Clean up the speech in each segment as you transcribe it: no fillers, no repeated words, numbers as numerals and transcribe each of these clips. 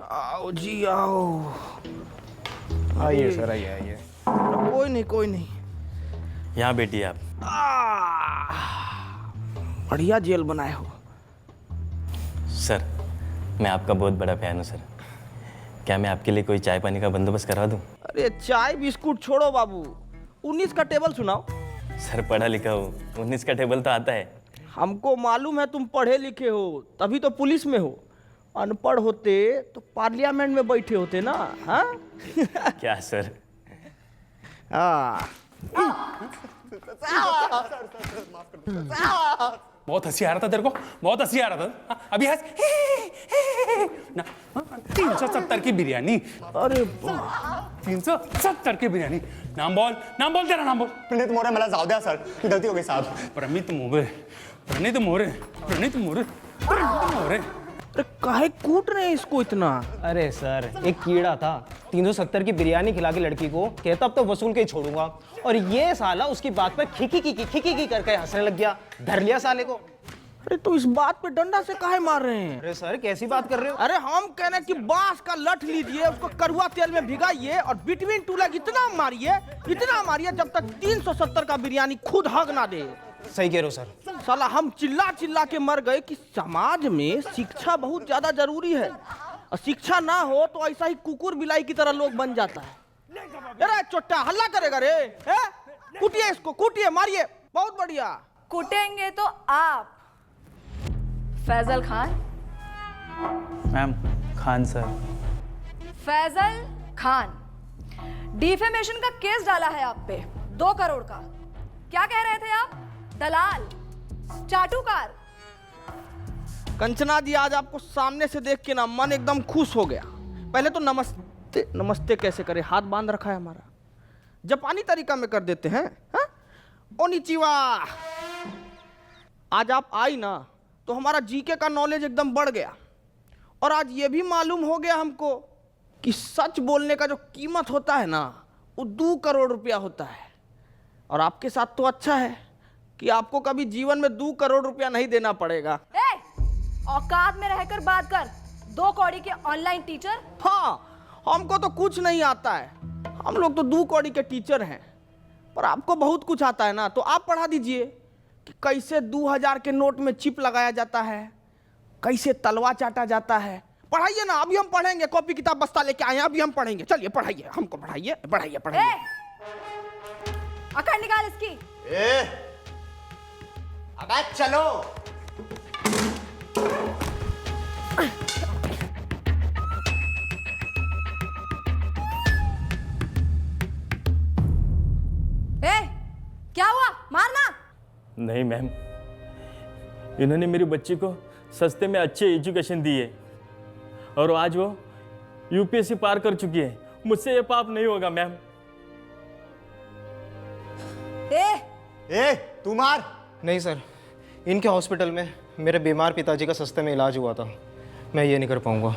आओ जी आओ। आइए सर, आइए आइए। कोई नहीं कोई नहीं। यहाँ बैठिए आप। बढ़िया जेल बनाए हो। सर, मैं आपका बहुत बड़ा फैन हूँ सर। क्या मैं आपके लिए कोई चाय पानी का बंदोबस्त करा दूँ? अरे चाय बिस्कुट छोड़ो बाबू, 19 का टेबल सुनाओ। सर पढ़ा लिखा हूँ, 19 का टेबल तो आता है। हमको मालूम है तुम पढ़े लिखे हो, तभी तो पुलिस में हो। अनपढ़ होते तो पार्लियामेंट में बैठे होते ना। हाँ क्या सर? बहुत हंसी आ रहा था तेरे को, बहुत हंसी आ रहा था। अभी हंस ना। 370 की बिरयानी। अरे 370 की बिरयानी। नाम बोल तेरा नाम बोल। प्रणीत मोरे, मला जाऊ द्या सर, गलती हो गई साहब। प्रणीत मोरे। अरे काहे कूट रहे हैं इसको इतना? अरे सर, एक कीड़ा था 370 की बिरयानी खिला के लड़की को, कहता अब तो वसूल के ही छोड़ूंगा, और ये साला उसकी बात पर खिकी करके हंसने लग गया। धर लिया साले को। अरे तो इस बात पे डंडा से काहे मार रहे हैं? अरे सर, कैसी बात कर रहे हो? अरे हम कह रहे हैं कि बांस का लठ लीजिए, उसको कड़वा तेल में भिगाइए और बिटवीन टू लेग इतना मारिए जब तक 370 का बिरयानी खुद हग ना दे। सही कह रहे हो सर। साला हम चिल्ला के मर गए कि समाज में शिक्षा बहुत ज्यादा जरूरी है, और शिक्षा ना हो तो ऐसा ही कुकुर बिलाई की तरह लोग बन जाता है। अरे चोट्टा हल्ला करेगा रे? कूटिए इसको, कूटिए, मारिए। बहुत बढ़िया। कुटेंगे तो आप Faisal Khan. Ma'am, Khan sir. Faisal Khan, defamation का केस डाला है आप पे, 2 करोड़ का। क्या कह रहे थे आप? दलाल, चाटुकार। कंचना जी, आज आपको सामने से देख के ना मन एकदम खुश हो गया। पहले तो नमस्ते नमस्ते कैसे करे, हाथ बांध रखा है हमारा, जापानी तरीका में कर देते हैं। हाँ? ओनिचिवा। आज आप आई ना तो हमारा जीके का नॉलेज एकदम बढ़ गया, और आज ये भी मालूम हो गया हमको कि सच बोलने का जो कीमत होता है ना, वो 2 करोड़ रुपया होता है। और आपके साथ तो अच्छा है कि आपको कभी जीवन में 2 करोड़ रुपया नहीं देना पड़ेगा। औकात में रहकर बात कर, 2 कौड़ी के ऑनलाइन टीचर। हाँ, हमको तो कुछ नहीं आता है, हम लोग तो 2 कौड़ी के टीचर हैं, पर आपको बहुत कुछ आता है ना, तो आप पढ़ा दीजिए कि कैसे 2000 के नोट में चिप लगाया जाता है, कैसे तलवा चाटा जाता है। पढ़ाइए ना, अभी हम पढ़ेंगे, कॉपी किताब बस्ता लेके आए हैं, अभी हम पढ़ेंगे। चलिए पढ़ाइए, हमको पढ़ाइए। अकड़ निकाल इसकी। अबे चलो। क्या हुआ? मारना नहीं मैम, इन्होंने मेरी बच्ची को सस्ते में अच्छी एजुकेशन दी है, और आज वो यूपीएससी पार कर चुकी है। मुझसे ये पाप नहीं होगा मैम। तू मार। नहीं सर, इनके हॉस्पिटल में मेरे बीमार पिताजी का सस्ते में इलाज हुआ था, मैं ये नहीं कर पाऊंगा।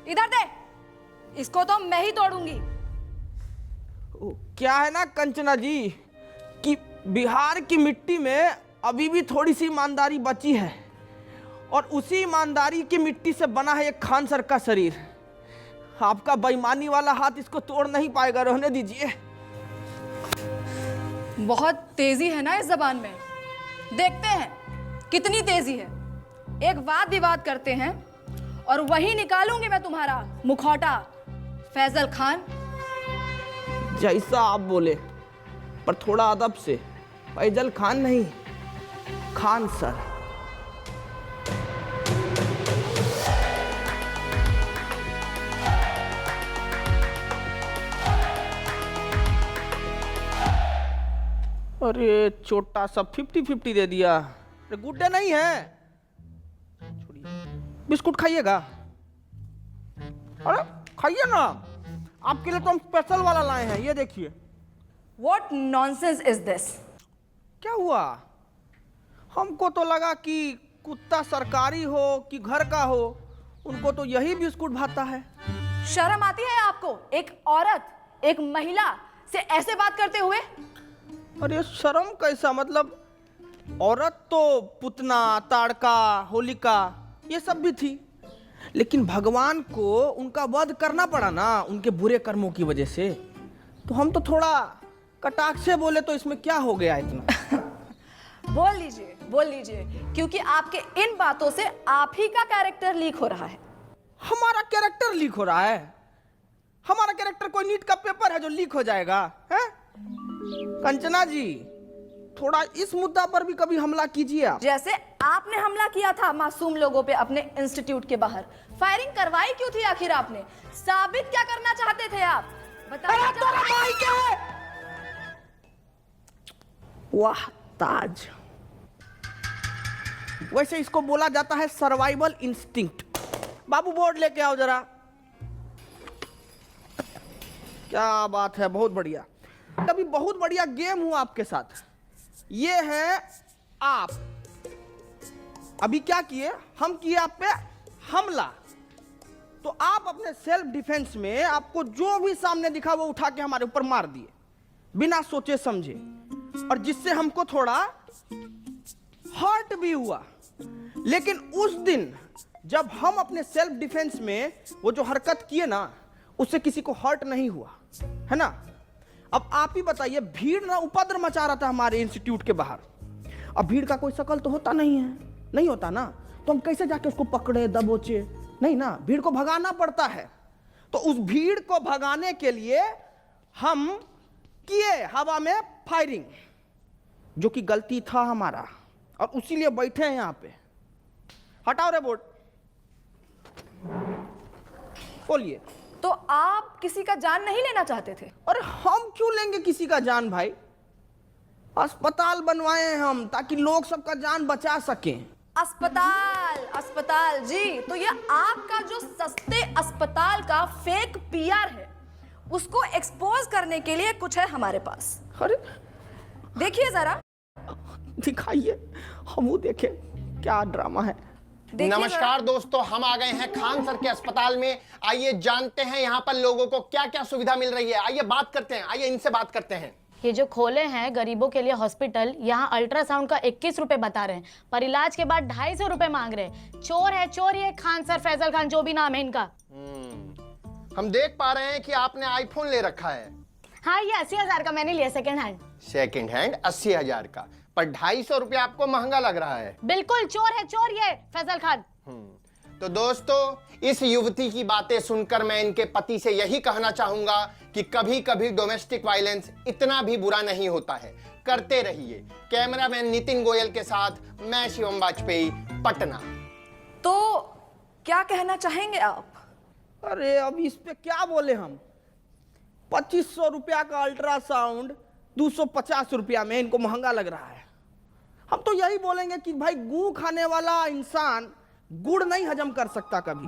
इधर दे, इसको तो मैं ही तोड़ूंगी। क्या है ना कंचना जी कि बिहार की मिट्टी में अभी भी थोड़ी सी ईमानदारी बची है, और उसी ईमानदारी की मिट्टी से बना है एक खान सर का शरीर। आपका बेईमानी वाला हाथ इसको तोड़ नहीं पाएगा, रहने दीजिए। बहुत तेजी है ना इस जबान में, देखते हैं कितनी तेजी है। एक वाद विवाद करते हैं और वही निकालूंगी मैं तुम्हारा मुखौटा। फैजल खान, जैसा आप बोले, पर थोड़ा अदब से। फैजल खान नहीं, खान सर। अरे छोटा सा 50-50 दे दिया। अरे गुड्डे नहीं है, बिस्कुट खाइएगा? अरे खाइए ना, आपके लिए तो हम स्पेशल वाला लाए हैं, ये देखिए। What nonsense is this? क्या हुआ? हमको तो लगा कि कुत्ता सरकारी हो कि घर का हो, उनको तो यही बिस्कुट भाता है। शर्म आती है आपको? एक औरत, एक महिला से ऐसे बात करते हुए? अरे शर्म कैसा, मतलब औरत तो पुतना, ताड़का, होलिका ये सब भी थी, लेकिन भगवान को उनका वध करना पड़ा ना उनके बुरे कर्मों की वजह से। तो हम तो थोड़ा कटाक्ष से बोले तो इसमें क्या हो गया इतना। बोल लीजिए, क्योंकि आपके इन बातों से आप ही का कैरेक्टर लीक हो रहा है। हमारा कैरेक्टर लीक हो रहा है? हमारा कैरेक्टर कोई नीट का पेपर है जो लीक हो जाएगा है? कंचना जी, थोड़ा इस मुद्दा पर भी कभी हमला कीजिए आप। जैसे आपने हमला किया था मासूम लोगों पे अपने इंस्टीट्यूट के बाहर। फायरिंग करवाई क्यों थी आखिर आपने? साबित क्या करना चाहते थे आप? बताइए। वाह ताज, वैसे इसको बोला जाता है सर्वाइवल इंस्टिंक्ट। बाबू बोर्ड लेके आओ जरा। क्या बात है, बहुत बढ़िया। अभी बहुत बढ़िया गेम हुआ आपके साथ। ये है आप अभी क्या किए, हम किए आप पे हमला। तो आप अपने सेल्फ डिफेंस में आपको जो भी सामने दिखा वो उठा के हमारे ऊपर मार दिए बिना सोचे समझे, और जिससे हमको थोड़ा हर्ट भी हुआ। लेकिन उस दिन जब हम अपने सेल्फ डिफेंस में वो जो हरकत किए ना, उससे किसी को हर्ट नहीं हुआ, है ना। अब आप ही बताइए, भीड़ ना उपद्रव मचा रहा था हमारे इंस्टीट्यूट के बाहर। अब भीड़ का कोई शकल तो होता नहीं है, नहीं होता ना, तो हम कैसे जाके उसको पकड़े दबोचे? नहीं ना, भीड़ को भगाना पड़ता है। तो उस भीड़ को भगाने के लिए हम किए हवा में फायरिंग, जो कि गलती था हमारा, और उसीलिए बैठे हैं यहां पे। हटाओ रे बोर्ड, बोलिए। तो आप किसी का जान नहीं लेना चाहते थे? और हम क्यों लेंगे किसी का जान भाई? अस्पताल बनवाए हैं हम ताकि लोग सबका जान बचा सकें। अस्पताल जी, तो ये आपका जो सस्ते अस्पताल का फेक पीआर है, उसको एक्सपोज करने के लिए कुछ है हमारे पास। अरे देखिए जरा, दिखाइए, हम वो देखें क्या ड्रामा है। नमस्कार दोस्तों, हम आ गए हैं खान सर के अस्पताल में। आइए जानते हैं यहाँ पर लोगों को क्या क्या सुविधा मिल रही है। आइए बात करते हैं, आइए इनसे बात करते हैं। ये जो खोले हैं गरीबों के लिए हॉस्पिटल, यहाँ अल्ट्रासाउंड का 21 रुपए बता रहे हैं, पर इलाज के बाद 250 रुपए मांग रहे हैं। चोर है चोर, ये खान सर, फैजल खान, जो भी नाम है इनका। हम देख पा रहे हैं कि आपने आईफोन ले रखा है। हाँ, ये 80,000 का मैंने लिया सेकंड हैंड। सेकंड हैंड 80,000 का, पर 250 रुपया आपको महंगा लग रहा है। बिल्कुल चोर है चोर ये फैजल खान। तो दोस्तों, इस युवती की बातें सुनकर मैं इनके पति से यही कहना चाहूंगा कि कभी कभी डोमेस्टिक वायलेंस इतना भी बुरा नहीं होता है। करते रहिए। कैमरामैन नितिन गोयल के साथ मैं शिवम वाजपेयी, पटना। तो क्या कहना चाहेंगे आप? अरे अब इस पे क्या बोले हम? 2500 रुपया का अल्ट्रासाउंड 250 रुपया में इनको महंगा लग रहा है। हम तो यही बोलेंगे कि भाई, गू खाने वाला इंसान गुड़ नहीं हजम कर सकता कभी।